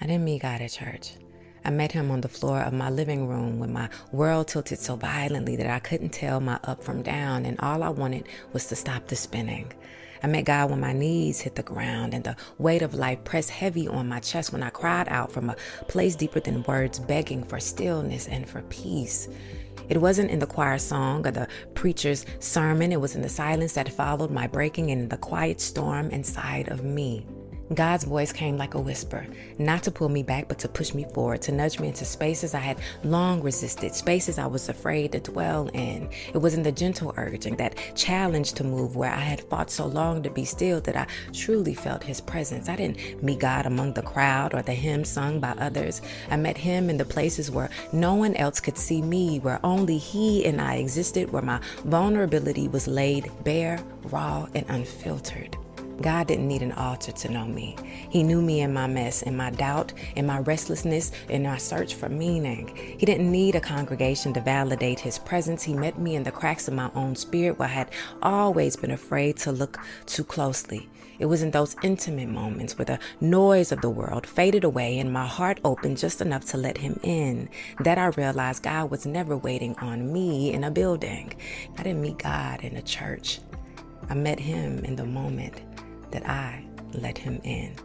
didn't meet God at church. I met him on the floor of my living room when my world tilted so violently that I couldn't tell my up from down, and all I wanted was to stop the spinning. I met God when my knees hit the ground and the weight of life pressed heavy on my chest, when I cried out from a place deeper than words, begging for stillness and for peace. It wasn't in the choir song or the preacher's sermon. It was in the silence that followed my breaking and in the quiet storm inside of me. God's voice came like a whisper, not to pull me back, but to push me forward, to nudge me into spaces I had long resisted, spaces I was afraid to dwell in. It was in the gentle urging, that challenge to move, where I had fought so long to be still, that I truly felt his presence. I didn't meet God among the crowd or the hymns sung by others. I met him in the places where no one else could see me, where only he and I existed, where my vulnerability was laid bare, raw, and unfiltered. God didn't need an altar to know me. He knew me in my mess, in my doubt, in my restlessness, in my search for meaning. He didn't need a congregation to validate his presence. He met me in the cracks of my own spirit, where I had always been afraid to look too closely. It was in those intimate moments where the noise of the world faded away and my heart opened just enough to let him in, that I realized God was never waiting on me in a building. I didn't meet God in a church. I met him in the moment that I let him in.